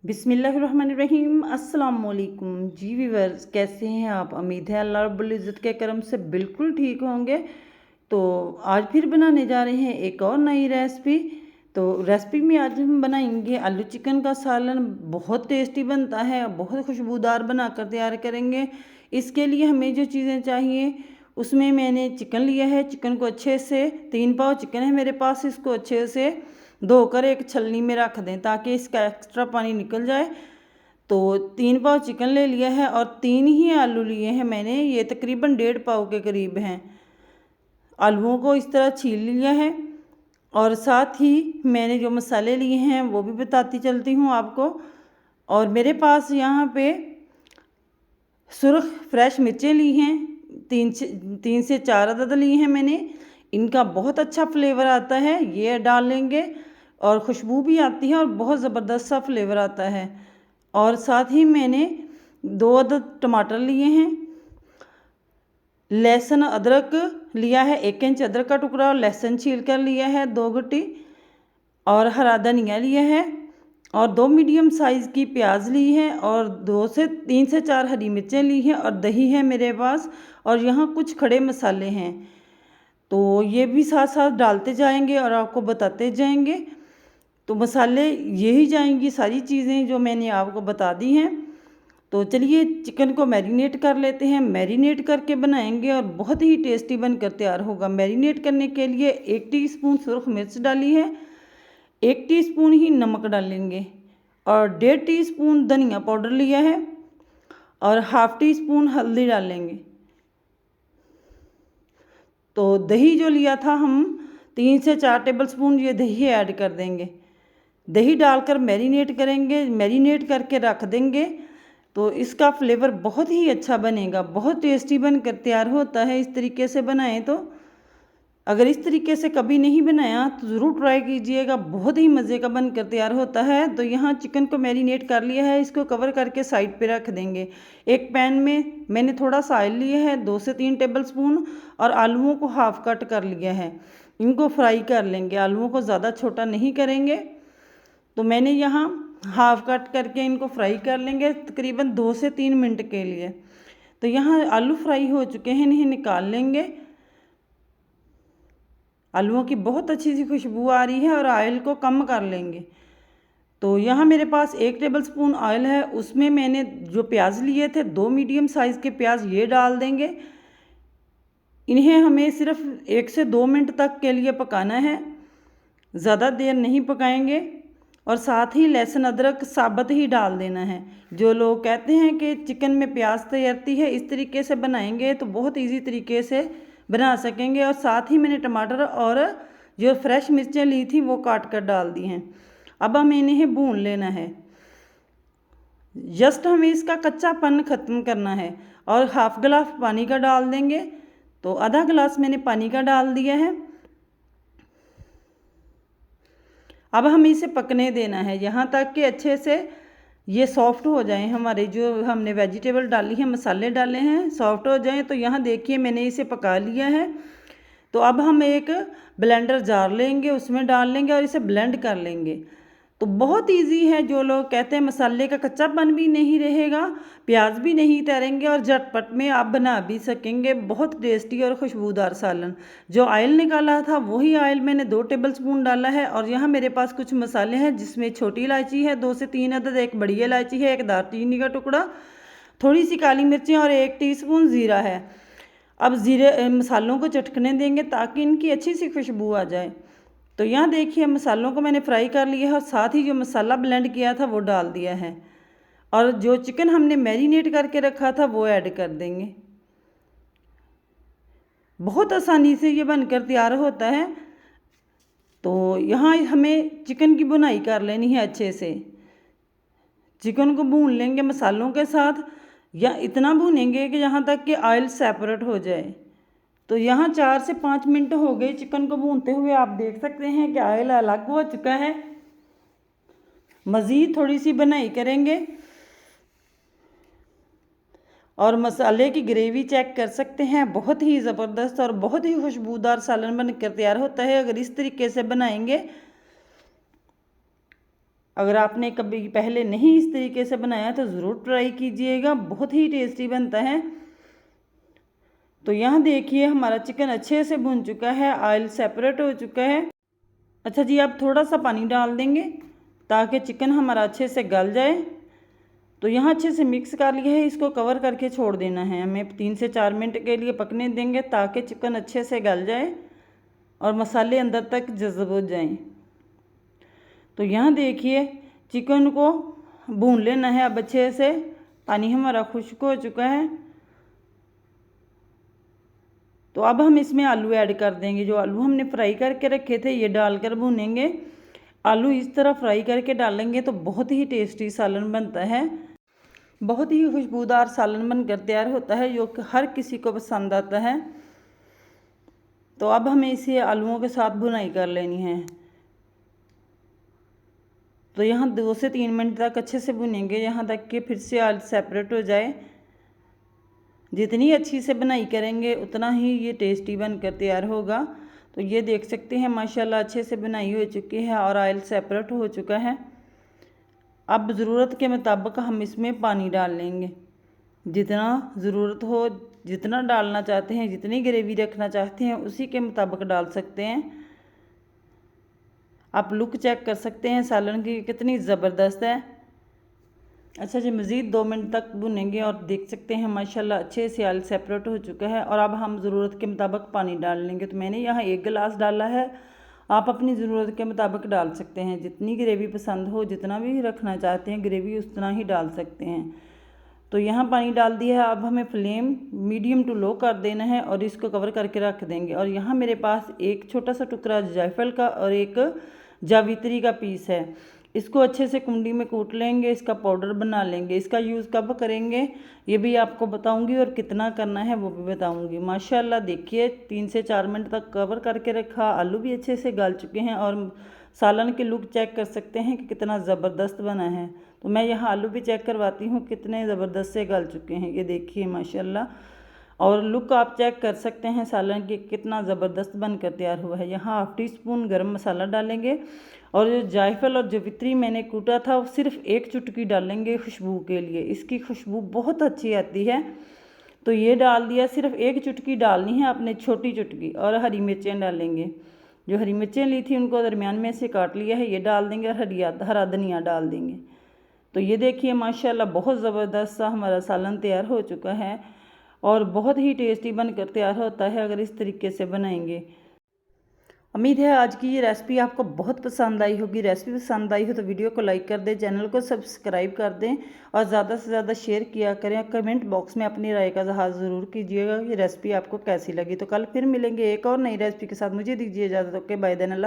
बिस्मिल्लाहिर्रहमानिर्रहीम। अस्सलाम वालेकुम जी व्यूअर्स, कैसे हैं आप? उम्मीद है अल्लाह रब्बुल इज़्ज़त के करम से बिल्कुल ठीक होंगे। तो आज फिर बनाने जा रहे हैं एक और नई रेसिपी। तो रेसिपी में आज हम बनाएंगे आलू चिकन का सालन। बहुत टेस्टी बनता है, बहुत खुशबूदार बनाकर तैयार करेंगे। इसके लिए हमें जो चीज़ें चाहिए उसमें मैंने चिकन लिया है। चिकन को अच्छे से 3 पाव चिकन है मेरे पास, इसको अच्छे से धोकर एक छलनी में रख दें ताकि इसका एक्स्ट्रा पानी निकल जाए। तो 3 पाव चिकन ले लिया है और 3 ही आलू लिए हैं मैंने, ये तकरीबन 1.5 पाव के करीब हैं। आलूओं को इस तरह छील लिया है और साथ ही मैंने जो मसाले लिए हैं वो भी बताती चलती हूँ आपको। और मेरे पास यहाँ पे सुरख फ्रेश मिर्चें ली हैं, 3 से 4 अदद ली हैं मैंने। इनका बहुत अच्छा फ्लेवर आता है, ये डाल लेंगे और खुशबू भी आती है और बहुत ज़बरदस्त सा फ्लेवर आता है। और साथ ही मैंने 2 अदद टमाटर लिए हैं। लहसुन अदरक लिया है, 1 इंच अदरक का टुकड़ा और लहसुन छील कर लिया है 2 गट्टी। और हरा धनिया लिया है और 2 मीडियम साइज़ की प्याज ली है और 3 से 4 हरी मिर्चें ली हैं और दही है मेरे पास। और यहाँ कुछ खड़े मसाले हैं, तो ये भी साथ साथ डालते जाएंगे और आपको बताते जाएंगे। तो मसाले यही जाएंगी सारी चीज़ें जो मैंने आपको बता दी हैं। तो चलिए चिकन को मैरिनेट कर लेते हैं। मैरिनेट करके बनाएंगे और बहुत ही टेस्टी बनकर तैयार होगा। मैरिनेट करने के लिए 1 टीस्पून सुरख मिर्च डाली है, 1 टीस्पून ही नमक डालेंगे और 1.5 टीस्पून धनिया पाउडर लिया है और हाफ़ टी स्पून हल्दी डालेंगे। तो दही जो लिया था हम 3 से 4 टेबलस्पून ये दही ऐड कर देंगे। दही डालकर मैरिनेट करेंगे, मैरिनेट करके रख देंगे तो इसका फ्लेवर बहुत ही अच्छा बनेगा, बहुत टेस्टी बनकर तैयार होता है। इस तरीके से बनाएं तो, अगर इस तरीके से कभी नहीं बनाया तो ज़रूर ट्राई कीजिएगा, बहुत ही मज़े का बनकर तैयार होता है। तो यहाँ चिकन को मैरिनेट कर लिया है, इसको कवर करके साइड पे रख देंगे। एक पैन में मैंने थोड़ा सा ऑयल लिया है 2 से 3 टेबलस्पून और आलूओं को हाफ़ कट कर लिया है। इनको फ्राई कर लेंगे, आलूओं को ज़्यादा छोटा नहीं करेंगे। तो मैंने यहाँ हाफ़ कट करके इनको फ्राई कर लेंगे तकरीबन 2 से 3 मिनट के लिए। तो यहाँ आलू फ्राई हो चुके हैं, इन्हें निकाल लेंगे। आलूओं की बहुत अच्छी सी खुशबू आ रही है और ऑयल को कम कर लेंगे। तो यहाँ मेरे पास 1 टेबलस्पून ऑयल है, उसमें मैंने जो प्याज लिए थे 2 मीडियम साइज़ के प्याज ये डाल देंगे। इन्हें हमें सिर्फ 1 से 2 मिनट तक के लिए पकाना है, ज़्यादा देर नहीं पकाएंगे। और साथ ही लहसुन अदरक साबुत ही डाल देना है। जो लोग कहते हैं कि चिकन में प्याज तैरती है, इस तरीके से बनाएंगे तो बहुत इजी तरीके से बना सकेंगे। और साथ ही मैंने टमाटर और जो फ्रेश मिर्चें ली थी वो काट कर डाल दी हैं। अब हमें इन्हें भून लेना है, जस्ट हमें इसका कच्चापन ख़त्म करना है। और हाफ़ गिलास पानी का डाल देंगे, तो आधा गिलास मैंने पानी का डाल दिया है। अब हमें इसे पकने देना है यहाँ तक कि अच्छे से ये सॉफ्ट हो जाएं। हमारे जो हमने वेजिटेबल डाली है, मसाले डाले हैं, सॉफ्ट हो जाएं। तो यहाँ देखिए मैंने इसे पका लिया है। तो अब हम एक ब्लेंडर जार लेंगे, उसमें डाल लेंगे और इसे ब्लेंड कर लेंगे। तो बहुत इजी है। जो लोग कहते हैं मसाले का कच्चापन भी नहीं रहेगा, प्याज भी नहीं तैरेंगे और झटपट में आप बना भी सकेंगे बहुत टेस्टी और खुशबूदार सालन। जो ऑयल निकाला था वही ऑयल मैंने 2 टेबलस्पून डाला है। और यहाँ मेरे पास कुछ मसाले हैं जिसमें छोटी इलायची है 2 से 3 अदद, एक बड़ी इलायची है, एक दालचीनी का टुकड़ा, थोड़ी सी काली मिर्चें और 1 टीस्पून ज़ीरा है। अब ज़ीरे मसालों को चटकने देंगे ताकि इनकी अच्छी सी खुशबू आ जाए। तो यहाँ देखिए मसालों को मैंने फ्राई कर लिया है और साथ ही जो मसाला ब्लेंड किया था वो डाल दिया है। और जो चिकन हमने मैरिनेट करके रखा था वो ऐड कर देंगे। बहुत आसानी से ये बनकर तैयार होता है। तो यहाँ हमें चिकन की भुनाई कर लेनी है अच्छे से। चिकन को भून लेंगे मसालों के साथ, या इतना भूनेंगे कि यहाँ तक कि ऑयल सेपरेट हो जाए। तो यहाँ 4 से 5 मिनट हो गए चिकन को भूनते हुए। आप देख सकते हैं कि ऑयल अलग हो चुका है। मज़ीद थोड़ी सी भुनाई करेंगे और मसाले की ग्रेवी चेक कर सकते हैं। बहुत ही ज़बरदस्त और बहुत ही खुशबूदार सालन बनकर तैयार होता है अगर इस तरीके से बनाएंगे। अगर आपने कभी पहले नहीं इस तरीके से बनाया तो ज़रूर ट्राई कीजिएगा, बहुत ही टेस्टी बनता है। तो यहाँ देखिए हमारा चिकन अच्छे से भुन चुका है, ऑयल सेपरेट हो चुका है। अच्छा जी, आप थोड़ा सा पानी डाल देंगे ताकि चिकन हमारा अच्छे से गल जाए। तो यहाँ अच्छे से मिक्स कर लिया है, इसको कवर करके छोड़ देना है। हमें 3 से 4 मिनट के लिए पकने देंगे ताकि चिकन अच्छे से गल जाए और मसाले अंदर तक जज़ब हो जाएं। तो यहाँ देखिए चिकन को भून लेना है अब अच्छे से। पानी हमारा खुश्क हो चुका है। तो अब हम इसमें आलू ऐड कर देंगे। जो आलू हमने फ्राई करके रखे थे ये डालकर भूनेंगे। आलू इस तरह फ्राई करके डालेंगे तो बहुत ही टेस्टी सालन बनता है, बहुत ही खुशबूदार सालन बनकर तैयार होता है जो हर किसी को पसंद आता है। तो अब हमें इसे आलूओं के साथ भुनाई कर लेनी है। तो यहाँ 2 से 3 मिनट तक अच्छे से भुनेंगे, यहाँ तक कि फिर से आलू सेपरेट हो जाए। जितनी अच्छी से बनाई करेंगे उतना ही ये टेस्टी बनकर तैयार होगा। तो ये देख सकते हैं माशाल्लाह अच्छे से बनाई हो चुकी है और ऑयल सेपरेट हो चुका है। अब ज़रूरत के मुताबिक हम इसमें पानी डाल लेंगे, जितना ज़रूरत हो, जितना डालना चाहते हैं, जितनी ग्रेवी रखना चाहते हैं उसी के मुताबिक डाल सकते हैं। आप लुक चेक कर सकते हैं सालन की कितनी ज़बरदस्त है। अच्छा जी, मज़ीद 2 मिनट तक भुनेंगे और देख सकते हैं माशाल्लाह अच्छे से ऑयल सेपरेट हो चुका है। और अब हम ज़रूरत के मुताबिक पानी डाल लेंगे। तो मैंने यहाँ 1 गिलास डाला है, आप अपनी ज़रूरत के मुताबिक डाल सकते हैं। जितनी ग्रेवी पसंद हो, जितना भी रखना चाहते हैं ग्रेवी उतना ही डाल सकते हैं। तो यहाँ पानी डाल दिया है। अब हमें फ्लेम मीडियम टू लो कर देना है और इसको कवर करके रख देंगे। और यहाँ मेरे पास एक छोटा सा टुकड़ा जायफल का और एक जावित्री का पीस है। इसको अच्छे से कुंडी में कूट लेंगे, इसका पाउडर बना लेंगे। इसका यूज़ कब करेंगे ये भी आपको बताऊंगी और कितना करना है वो भी बताऊंगी। माशाल्लाह देखिए 3 से 4 मिनट तक कवर करके रखा, आलू भी अच्छे से गल चुके हैं और सालन के लुक चेक कर सकते हैं कि कितना ज़बरदस्त बना है। तो मैं यहाँ आलू भी चेक करवाती हूँ कितने ज़बरदस्त से गल चुके हैं, ये देखिए माशाल्लाह। और लुक आप चेक कर सकते हैं सालन की कितना ज़बरदस्त बनकर तैयार हुआ है। यहाँ 1/2 टीस्पून गरम मसाला डालेंगे और जो जायफल और जावित्री मैंने कूटा था वो सिर्फ 1 चुटकी डालेंगे खुशबू के लिए। इसकी खुशबू बहुत अच्छी आती है। तो ये डाल दिया, सिर्फ 1 चुटकी डालनी है आपने, छोटी चुटकी। और हरी मिर्चें डालेंगे, जो हरी मिर्चें ली थी उनको दरमियान में से काट लिया है, ये डाल देंगे। और हरा धनिया डाल देंगे। तो ये देखिए माशाल्लाह बहुत ज़बरदस्त सा हमारा सालन तैयार हो चुका है और बहुत ही टेस्टी बनकर तैयार होता है अगर इस तरीके से बनाएंगे। उम्मीद है आज की ये रेसिपी आपको बहुत पसंद आई होगी। रेसिपी पसंद आई हो तो वीडियो को लाइक कर दें, चैनल को सब्सक्राइब कर दें और ज़्यादा से ज़्यादा शेयर किया करें। कमेंट बॉक्स में अपनी राय का इज़हार ज़रूर कीजिएगा ये रेसिपी आपको कैसी लगी। तो कल फिर मिलेंगे एक और नई रेसिपी के साथ। मुझे दीजिए इजाज़त। Okay, bye then.